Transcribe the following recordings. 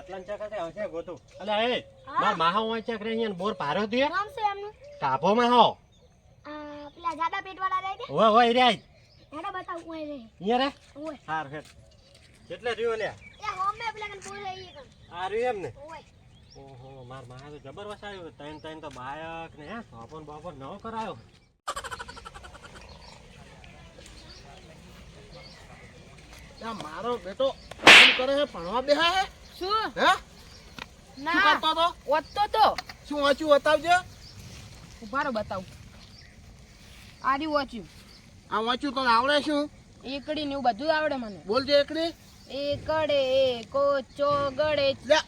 આટલાન ચકતે આવશે ગોતું. અલે એ માર માહો હોય ચકરે અહીંયા બોર પારો દે. નામ છે એમનું? કાપો માહો. પેલા જાડા પેટ વાળા રહે છે? ઓય ઓય રે. જાડા બતાવ ઓય રે. અહીંયા રે. ઓય. હાર હેડ. કેટલે રહ્યો લે? એ હોમે પેલા કન બોલ રહી છે. આ રહ્યો એમ ને. ઓય. ઓહો માર માહા તો જબર વસાયો. તૈન તૈન તો બાયક ને હે સોપન બોપન નવો કરાયો. આ મારો બેટો કામ કરે છે ભણવા બેહા હે શું હે ના શું કરતો તો ઓતો તો શું વાંચ્યું બતાવજે ઉભારો બતાવું આરી વાંચ્યું આ વાંચ્યું તને આવડે શું એકડી ને એવું બધું આવડે મને બોલજે એકડી એકડે એકો ચોગડે લે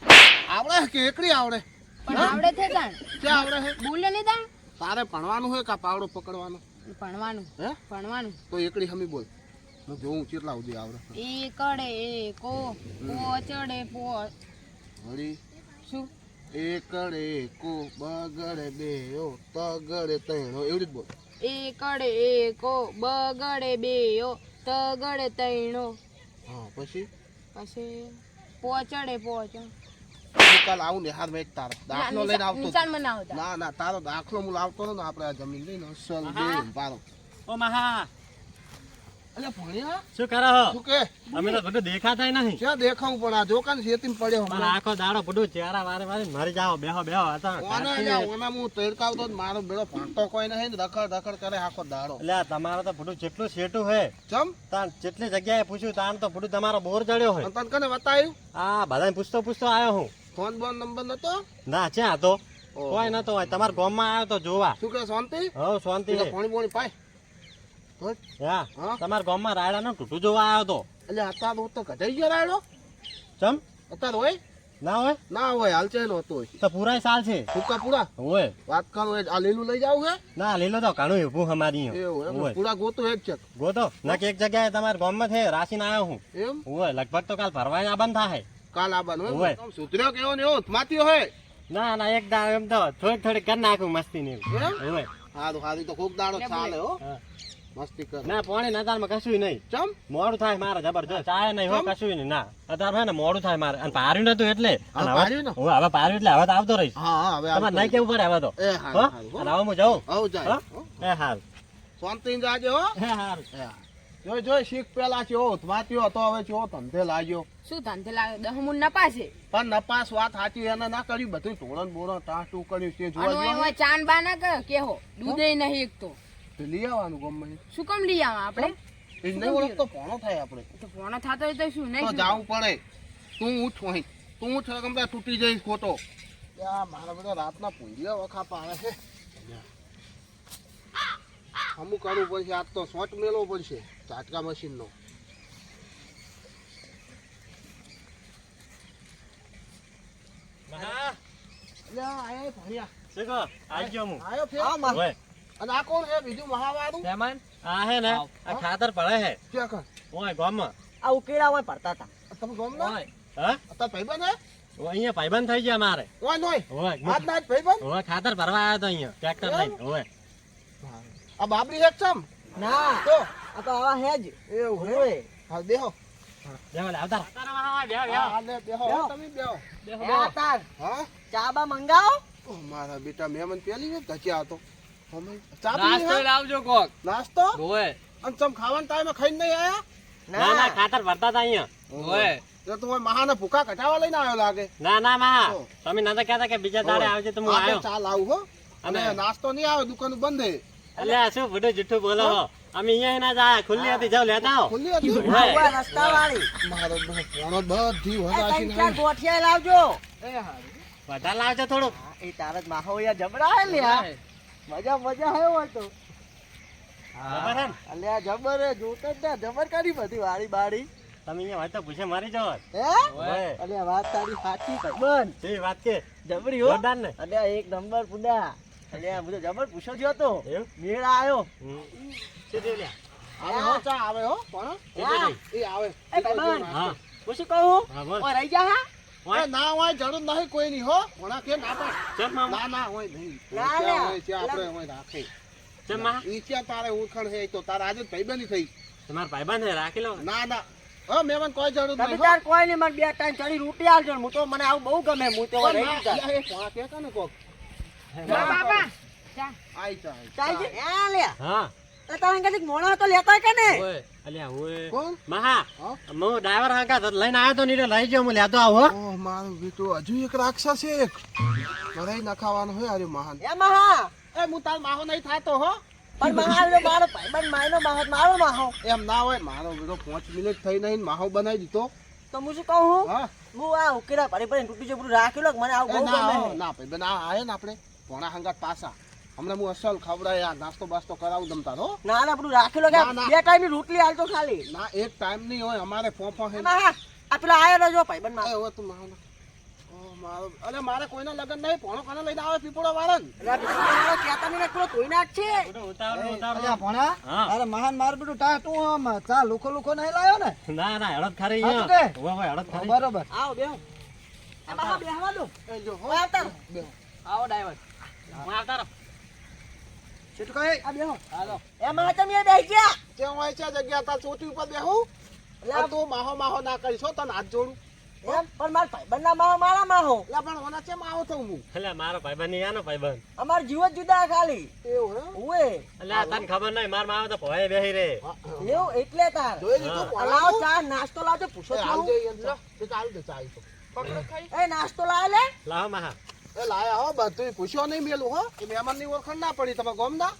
આવડે કે એકડી આવડે પણ આવડે છે તાણ ક્યાં આવડે છે બોલે ને તાણ તારે ભણવાનું હોય કા પાવડો પકડવાનો ભણવાનું હે ભણવાનું તો એકડી હમી બોલ હું જોઉં કેટલા સુધી આવડે એકડે એકો પોચડે પો વળી શું એકડે કો બગડે બેઓ તગડે તૈણો એવડી જ બોલ એકડે એકો બગડે બેયો તગડે તૈણો હા પછી પછી પોચડે પોચ હું કાલ આવું ને હાર મેં તારો દાખલો લઈને આવતો નિશાન મને આવતા ના ના તારો દાખલો હું લાવતો ને આપણે આ જમીન લઈને અસલ દે પારો ઓ માહા અલે ભણ્યા શું કરો હો? શું કે અમે તો બધું દેખાતાય નહીં. ક્યાં દેખાવું પણ આ જોકાન શેતીમાં પડ્યો મારા આખો દાડો બધું ચહેરા વારે વારે મરી જાઓ બેહો બેહો હતા. ઓના હું તડકાવતો જ મારો બેડો ભણતો કોઈ નહીં ને રખડ રખડ કરે આખો દાડો એટલે તમારે તો બધું જેટલું શેઠું હે ચમ તાર જેટલી જગ્યાએ પૂછ્યું તાર તો બધું તમારો બોર જડ્યો હોય. અને તને કને બતાવ્યું આ બધાને પૂછતો પૂછતો આવ્યો હું. ફોન બોન નંબર નતો ના ક્યાં હતો ઓહો. કોઈ નતો હોય તમારા ગામમાં આવ્યો તો જોવા. શું કે શાંતિ હવ શાંતિ તું તો હે. પાણી બોણી પાય હા હા? તમારા ગામમાં રાયડાનું ટૂટું જોવા આવ્યો તો. એટલે અત્યારે તો કઢાઈ ગયો રાયડો ચમ અત્યારે હોય ના હોય ના હોય હાલ ચાલ્યો હતો તો પૂરાય સાલ છે. ફૂકા પૂરા હોય વાત કરો આ લીલું લઈ જાવ હે ના લીલો તો ઘણું ઊભું અમારી એવું એમ હોય. પૂરા ગોતો એક છે ગોતો ના કે એક જગ્યાએ તમારા ગામમાં છે રાસીને આવ્યો હું. એમ હોય લગભગ તો કાલ ભરવાય આ બંધ થાય. કાલ આબાનું હોય. એમ સુધર્યો કેવો ને એવો માત્યો હે ના ના એક દાડો એમ તો થોડીક થોડીક કરી નાખું મસ્તી ને એમ હોય. હારું હારું તો ખૂબ દાડો ચાલે હો હા. મસ્તી કર ના પોણી નતારમાં કશું નહીં ચમ મોડું થાય મારે જબરજસ્ત ચાય નહીં હો કશું નહીં ના અત્યારે હે ને મોડું થાય મારે અને પાર્યું નતું એટલે અને હવે પાર્યું ને? હું હવે પાર્યું એટલે હવે તો આવતો રહીશ. હા હા હવે તમારે નહીં કેવું પડે હવે તો એ હો? હારું હારું અને હવે હું જાઉં હો જાય હો? હો. એ હાલ શાંતિ જાજે હો એ હાલ જોઈ જોઈ શીખ પેલા ચો વાંચ્યો તો હવે ચો ધંધે લાગ્યો શું ધંધે લાગે દહમુન નપાશે પણ નપાસ વાત સાચી એને ના કર્યું બધું ધોરણ બોરણ ટાટું કર્યું તે જોવા અને જેવું એમાં ચાન બા ના કરે કેહો દૂધે નહીં એક તો તે લઈ આવવાનું ગમે શું કામ લઈ આવા આપણે એ નહીં ઓળખ તો ભણો થાય આપણે તો ફોન થતો હોય તો શું તો નહીં જાવું પડે તું ઉઠ અહીં તું ઉઠ ગમે તૂટી જઈશ ખોટો યા મારા બધા રાતના પૂંજ્યા વખા પાડે છે અમુક કરવું પડશે આજ તો શોર્ટ મેળવો પડશે ચાટકા મશીનનો મહા, લ્યા આયા ભણ્યા શું કહો? આઈ ગયો હું. આયો ફેર હોય. અને આ કોણ છે બીજું મહાવાળું આ હે ને આ ખાતર પડે હે ક્યાં કર ઓય ગામમાં. આ ઉકેડા હોય પડતા હતા તમે ગમ ના હા અત્યારે ભાઈબંધ હે ઓય અહીંયા ભાઈબંધ થઈ ગયા મારે. ઓય નોય ઓય આજ ના આજ ભાઈબંધ ઓય ખાતર ભરવા આવ્યો તો અહીંયા ટ્રેક્ટર લઈને. ઓય આ બાબરી હેક ચમ ના તો આ તો આવા હે જ એવું હે ઓય હા દેહો બેહો લે આવતા હા લે બેહો બેહો. તમે બેહો આ તાર હા ચા બા મંગાવો ઓ મારા બેટા મહેમાન પેલી ને ધચ્યા હતો અમે ચા પી લાવજો કોક. નાસ્તો ઓય અને ચમ ખાવાના ટાઈમે ખાઈને નહીં આયા ના ના ખાતર ભરતા હતા અહીંયા. ઓય એટલે તો મહાને ભૂકા કટાવા લઈને આવ્યો લાગે ના ના માં ઓ. તમે નતા કહેતા કે બીજા દાડે આવજે તો હું આપણે આવ્યો. ચા લાવું હો અને અને નાસ્તો નહીં આવે દુકાન બંધ હે એટલે આ શું બધું જુઠ્ઠું બોલો છો? અમે અહીંયા ના જાય ખુલ્લી હતી જાવ લેતા આવો. ખુલ્લી હતી ઓય. ઓય રસ્તા વાળી મારો પોણો બધી એ વધાશી ત્રણ ચાર ગોઠિયા લાવજો એ હારું વધારે લાવજો થોડુંક. એ તાર જ માહો યાર જબરા હે લ્યા મજા મજા હે હોય તો ખબર હે ને? અલ્યા જબર હે જોતો જ ના જબર કરી બધી વાળી બાળી તમે અહીંયા હોય તો પૂછે મારી જાવ. હે ઓય. અલ્યા વાત તારી સાચી ભાઈબંધ શી વાત કે જબરી હો જોરદાર ને? અલ્યા એક નંબર પુડા અલ્યા હું તો જબર પૂછો જો તો એવું? મેળ આવ્યો હમ. શું થયું લ્યા? આવે હો ચા આવે હો પણ કેટલે ગઈ? એ આવે એ ભાઈબંધ હા હું શું કહું હા બોલ. ઓય રહી જા હા ઓય. એ ના હોય જરૂર નહીં કોઈ નહીં હો ઘણા કે ના પાડ. ચમ મામા? ના ના હોય નહીં ના, ત્યાં ના. હોય ત્યાં આપણે હોય રાખે ચમ માં? ઈ ક્યાં તારે ઓળખાણ છે તો તારે આજે જ ભાઈબંધી થઈ તમારા ભાઈબંધ હે રાખી લો. ના ના હા મહેમાન કોઈ જરૂર તમે નહીં તાર કોઈ નહીં, મને 2 ટાઈમ ચડી રોટી આલજો ને. હું તો મને આવું બહુ ગમે. હું તો રહી ગયું તાર. બાપા ચાલ છે. આ લે. હા એ તારે કદી મોણો હતો લેતો કે ને? ઓય અલ્યા ઓય કોણ? મહા હા? હું ડ્રાઈવર હાંકા તો લઈને આવ્યો તો નીરે લઈ જાઉં હું લેતો આવો ઓહ મારું બેટું હજુ એક રાક્ષસ એક મરાઈ નખાવાનો હોય આર્યો મહાન. એમાં હા. એ હું તાર માહો નહીં થાતો હો. પણ મારો મારો ભાઈબંધ માયનો મારો માહો. એમ ના હોય મારો બેટો 5 મિનિટ થઈ નહીં ને માહો બનાવી દીધો. તો હું શું કહું? હા હું આ ઉકેલા ભરી ભરી તૂટી જબરું રાખેલો મને આવું એ બહુ ના ગમે. હો, ના ભાઈ બન આ આયે ને આપણે પોણા હંગાત પાસા હમણાં હું અસલ ખવડાય આ નાસ્તો બાસ્તો કરાવું દમ તારો. ના ના બધું રાખેલો કે ના, ના. 2 ટાઈમની રોટલી આલતો ખાલી. ના એક ટાઈમ નહીં હોય અમારે ફોફા હે. એમાં હા આ પેલો આયો રજો ભાઈબંધ એ મારો. હવે તું માહો ના. ઓહ મારો અરે મારે કોઈના લગન નહીં પોણો કોને લઈને આવે પીપળો વાળન. એટલે બીજું મારો કહેતા નહીં રાખેલો ધોઈ નાખ છે. ઉતાવળ ભણા હા અરે મહાન માર બેટું તા તું આમ ચા લુખો લુખો નહીં લાયો ને? ના ના હળદ ખારી હા, તું કે? ઓય ઓય હળદ ખારી બરોબર. આવો બેહો. એમાં હા બેહવા દો. એ જો હો. ઓય આવતા રહો. આવો ડ્રાઈવર હું આવતા રહો શેઠ કઈ આ બેહો. એમાં તમે બેહી ગયા. કેમ હોય છે જગ્યા તાર ચોટી ઉપર બેહું? એટલે આ તું માહો માહો ના કરીશ હો તને હાથ જોડું. એમ પણ મારા ભાઈબંધના માહો મારા માહો. એટલે પણ ઓના ચેમ આવો થઉં હું? એટલે મારો ભાઈબંધ નહીં આનો ભાઈબંધ અમાર જીવ જ જુદા ખાલી. એવું હે? ઓએ એટલે આ તને ખબર નહીં માર માવો તો ભોય બેહી રે હા, હા. એવું એટલે તાર. જોઈ લીધું હા. આ લાવો પોણાનું? ચા નાસ્તો લાવજો પૂછો એ તો હાલ હું. જઈએ એમ ચા. એ ચાલ દે ચા ઈ તો. એ નાસ્તો લાવે લે. લાવો મહા એ લાયા હો બધું પૂછ્યો નહીં મેલું હો. એ મહેમાનની ઓળખાણ ના પડી તમે ગોમદા?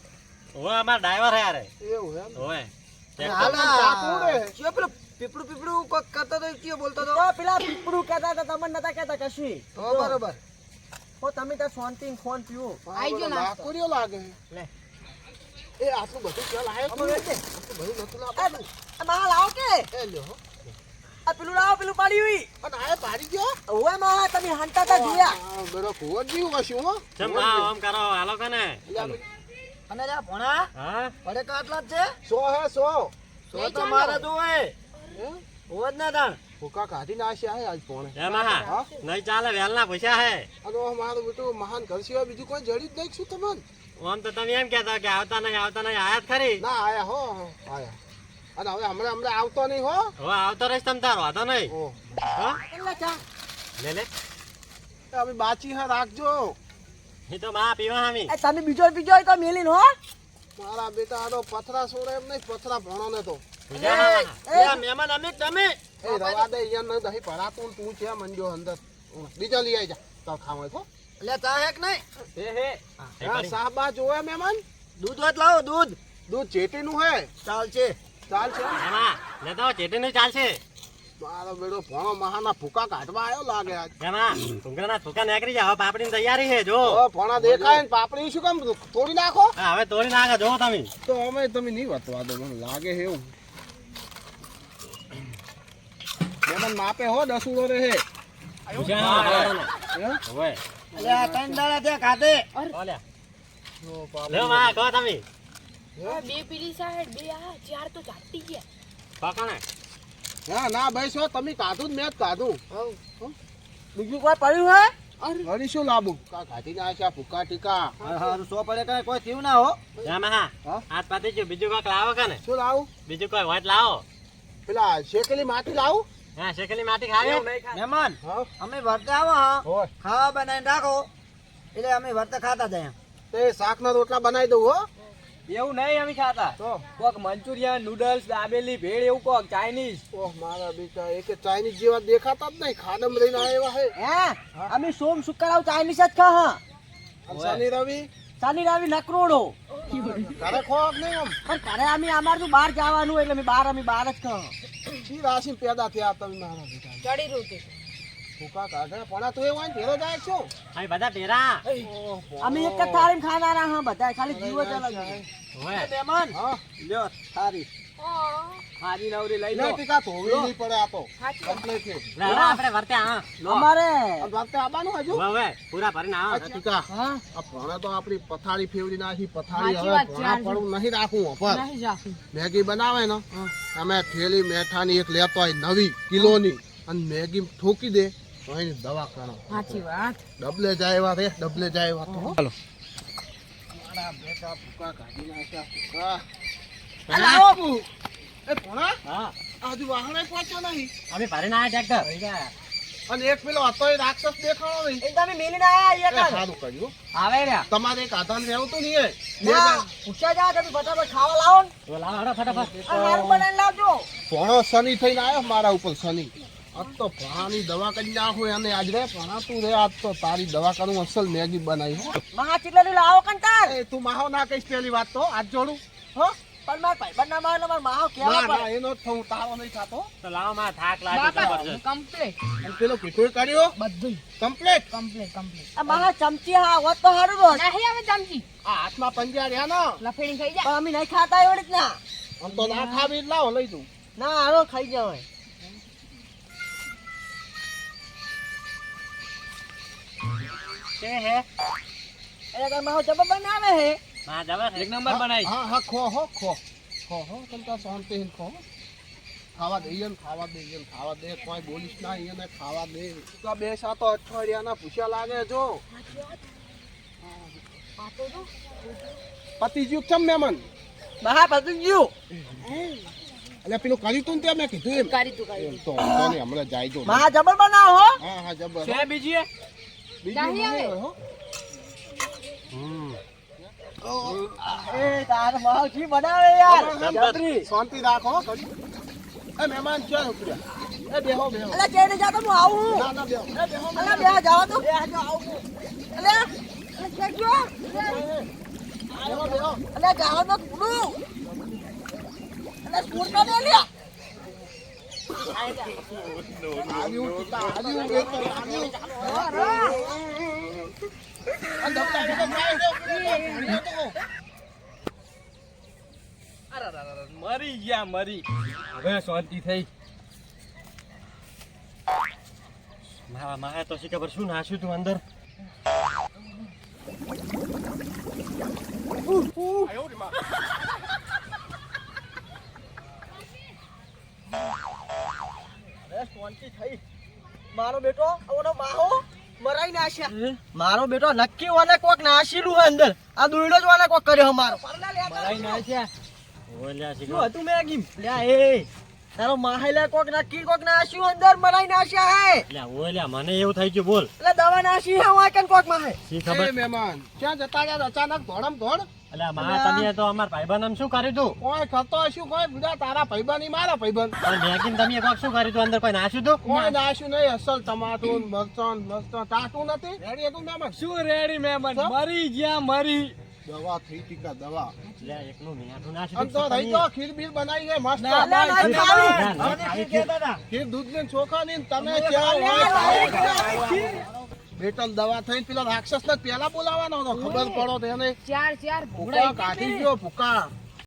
ઓય અમાર ડ્રાઈવર હે યાર એવું એમ. ઓય હાલ ચા કોણ રે? ચિયો પેલું પીપળું કોક કરતો તો ચિયો બોલતો તો? તો પેલા પીપળું કહેતા હતા તમને નતા કહેતા કશું. તો બરોબર. હો તમે તાર શાંતિ ફોન પીવો. આઈ ગયો નાસ્તો. લાકડીઓ લાગે. લે. એ આટલું બધું ક્યાં લાયો તું? અમે વેચે. આટલું બધું નતું એ લાવવાનું. આ માલ આવો કે એ લ્યો હો. આ પેલું લાવો પેલું પાડી હોય. અને આએ પાડી ગયો? ઓએ માં તમે હંતા તા જોયા. આ બેડો કુંવર જેવું હશું હો. ચમ આ આમ કરો હાલો કને એટલે અમે અને જા ભણા હા પડે કાટલા જ છે? 100 હે 100. તો તો મારે જોવે. હે? હોજ ના તાણ. ભૂકા કાઢીને આશા હે આજ પોણે. એ મહા હા? નહીં ચાલે વેલના પૂછ્યા હે અને ઓહ મારું બેટું મહાન ઘર સિવાય બીજું કોઈ જડી જ નહીં શું તમને? આમ તો તમે એમ કહેતા કે આવતા નહીં આયા જ ખરી ના આયા હો આયા. અને હવે હમણાં આવતો નહીં હો. હવે આવતો રહીશ તમ તારો વાંધો નહીં ઓહ હા એટલે ચા. લે લે એ હવે બાચી હે રાખજો. એ તો માં પીવા હામી એ તમે બીજો હોય તો મેલીન હો. મારા બેટા આ તો પથરા છોડે એમ નહીં પથરા ભણો ને તો. મહેમાન અમે તમે એ રવા દે અહીંયા ન દહીં ભરાતું ને તું છે મંડ્યો અંદર. બીજા લઈ આવી જા તાર ખાવા હો. એટલે ચા હે કે નહીં? હા સાહબા જોવે મહેમાન. દૂધ હોત લાવો દૂધ. દૂધ ચેટીનું હે. ચાલશે. ચાલ છે. એમાં લેતા ચેટી નું ચાલશે મારો બેડો ભણો મહાના ફૂકા કાઢવા આવ્યો લાગે આજ. એમાં ટુંગરાના ફૂકા નીકળી જાય હવે પાપડીની તૈયારી છે જો હવે ભણા દેખાય ને પાપડી શું કામ તોડી નાખો? હા, હવે તોડી નાખે જો તમે તો અમે તમે નહીં વતવા દો મને લાગે છે એવું. મહેમાન માપે હો 10 ઉડો રહે. હે? હવે એટલે આ 3 દાડા ત્યાં ખાધે. ઓલ્યા જો લે પાપડી. માં કહો તમે બે પીલી સાહેબ બે આ ચાર તો ચાટી ગયા. પકણે હા ના ભાઈ શું તમે કાધું ને મેં જ કાધું. બીજું કોઈ પડ્યું હે? વળી શું લાવું કા કાઢીને આશા ફૂકા ટીકા. હારું 100 પડે કાંઈ કોઈ થયું ના હો. એમાં હા? હાથ પાતી ગયું બીજું કોઈક લાવો કે ને શું લાવું? બીજું કોઈ હોટ લાવો પેલા શેકેલી માટી લાવું? હા શેકેલી માટી ખાવી મહેમાન હા અમે વર્તે આવો હા હોય ખાવા બનાવીને રાખો એટલે અમે વર્તે ખાતા જાય. તે શાકના રોટલા બનાવી દઉં હો. એવું નહીં અમે ખાતા તો કોક મંચુરિયન નૂડલ્સ દાબેલી ભેળ એવું કોક ચાઇનીઝ ઓહ મારા બેટા એક ચાઇનીઝ જેવા દેખાતા જ નહીં ખાડમ રહીને આવ્યા હે. હે અમે સોમ શુક્રવાર ચાઇનીઝ જ ખા હા. અને શનિ રવિ શનિ રવિ નકરોડો. ઘરે ખોરાક નહીં આમ. પણ ઘરે અમે અમાર તો બહાર જવાનું એટલે અમે બહાર જ ખા. શી રાશિ પેદા થયા તમે મારા બેટા? ચડી રોટી ફૂકા કાઢે પણ તું એવું હોય ને ભેરો જાય છો. અહીં બધા ટેરા અમે એક જ થાળીમાં ખાનારા હા બધા ખાલી જીવ જ અલગ છે. હોય મહેમાન હા લ્યો થારી. હાજી નવરી લઈ લે લો ટીકા ધોવી નહીં પડે આ તો કમ્પ્લીટ છે. લે હવે આપણે વર્તે હા અમારે અને વાગતે આવવાનું હજુ? હવે પૂરા ભરીને આ આવો ટીકા હા આ ભણે તો આપણી પથારી ફેવડી નાખી પથારી સાચી હવે વાત છે, ભણા પડવું નહીં રાખવું ઉપર નહીં જાખું. મેગી બનાવે ને અમે થેલી મેઠાની એક લેતો હોય નવી કિલોની અને મેગી ઠોકી દે તો એની દવા કરો. સાચી વાત. ડબલે જાય એવા રે ડબલે જાય એવા તો હાલો મારા બેટા ફૂકા કાઢી નાખ્યા ફૂકા. લાવો બુ. એ ભોણા હા આજુ વાહણે પહોંચ્યો નહીં અમે ભરીને આયા ટ્રેક્ટર અને એક પેલો હતો એ રાક્ષસ દેખાણો નહીં એ તમે મેલીને આયા એ સારું કર્યું આવે રહ્યા તમારે એક આધાન રહેવું તો નહીં પૂછ્યા જા તમે ફટાફટ ખાવા લાવો ને તો લાવો હેડો ફટાફટ આ મારું બનાવીને લાવજો ભોણો શનિ થઈને આવ્યો મારા ઉપર શનિ આજ તો ભણાની દવા કરી નાખું અને આજ રે ભણા તું રે આજ તો તારી દવા કરું અસલ મેગી બનાવી હો. મહા ચીટલા લાવો કંટાર એ તું માહો ના કહીશ પેલી વાત તો આજ જોડું હો પણ માર ભાઈ બન્ના માં માર માહો ના કેવા ના એનો જ થવું તારો નહીં થતો તો લાવો માં થાક લાગે જબરજસ્ત કમ્પ્લીટ અને પેલો કીધું કર્યો બધું કમ્પ્લીટ કમ્પ્લીટ કમ્પ્લીટ આ મહા ચમચી હા હોત તો હારું રોજ નહીં આવે ચમચી આ હાથમાં પંજા રહ્યા ને લફેડી ખાઈ જા પણ અમે નહીં ખાતા એવી રીતના આમ તો ના ખાવી જ લાવો લઈ તું ના હારો ખાઈ જાવ છે હે એટલે કે માહો જબર બનાવે હે હા જબર એક નંબર બનાવી હા હા ખો હો ખો ખો હો તમતા શાંતિ ખો ખાવા દઈએ ને ખાવા દઈએ ને ખાવા દે કોઈ બોલીશ ના એને ખાવા દે તો બે સાતો અઠવાડિયાના પૂછ્યા લાગે જો પતિ જ્યુ ચમ મેમન મહા બધું ગયું એટલે પેલું કર્યું તું ને તે મેં કીધું એમ કરી તું કરી એમ તો ને હમણાં જાય તો મહા જબર બનાવો હો હા હા જબર છે બીજી બીજું નહીં આવે. નહીં હો એ તાર મહા કી બનાવે યાર જબરી શાંતિ રાખો હો ઘડી. એ મહેમાન ક્યાં ઉતર્યા એ બેહો બેહો એટલે કેને જાતો હું આવું ના ના બેહો એ બેહો અલા બે જાવ તો બે જો આવું અલે કે ગયો બેહો બેહો અલે જાવ તો કુડું અલે સ્કૂલ કા દે લ્યા આવ્યું ટીકા આવ્યું એ તો આવ્યું આ ધક્કા તો ખાય દે ભણ્યો તો મરી ગયા મરી હવે શાંતિ થઈ મારા માએ તો શી ખબર શું નાખ્યું તું અંદર અરે શાંતિ થઈ મારો બેટો ઓનો માહો મરાઈ નાખ્યા મારો બેટો નક્કી ઓને કોક નાશીલું હે અંદર આ દુઈડો જ ઓને કોક કર્યો મારો મરાઈ ના છે ઓલ્યા શી શું હતું મેગી લ્યા એ તારો માહેલા કોક નક્કી કોક નાશ્યું અંદર મરાઈ નાખ્યા હે લ્યા ઓલ્યા મને એવું થઈ ગયું બોલ એટલે દવા નાશી હે વાય કન કોક માહે શી ખબર એ મહેમાન ક્યાં જતા રહ્યા અચાનક ધોડમ ધોડ અલ્યા માં તમે તો અમાર ભાઈબંધ આમ શું કર્યું તું કોઈ થતો હશું કોઈ બીજા તારા ભાઈબંધ મારા ભાઈબંધ પણ મેગીન તમે કોક શું કર્યું તું અંદર કોઈ નાખ્યું તું કોઈ નાશું નહીં અસલ ટમાટું મરચાં મરચાં ટાટું નથી રેડી હતું મહેમાન શું રેડી મહેમાન મરી ગયા મરી દવા થઈ ટીકા દવા લ્યા એકલું મીઠું આમ નાખ્યું તો તું થઈ તો ખીર બીર બનાવી છે મસ્ત ના, ના, ના, ખાવી. ખીર દૂધ ને ચોખા ની ને તમે ક્યાં બેટલ દવા થઈને પેલા રાક્ષસ ને પેલા બોલાવવાનો હતો ખબર પડો તો એને ચાર ભૂકા કાઢી ગયો ભૂકા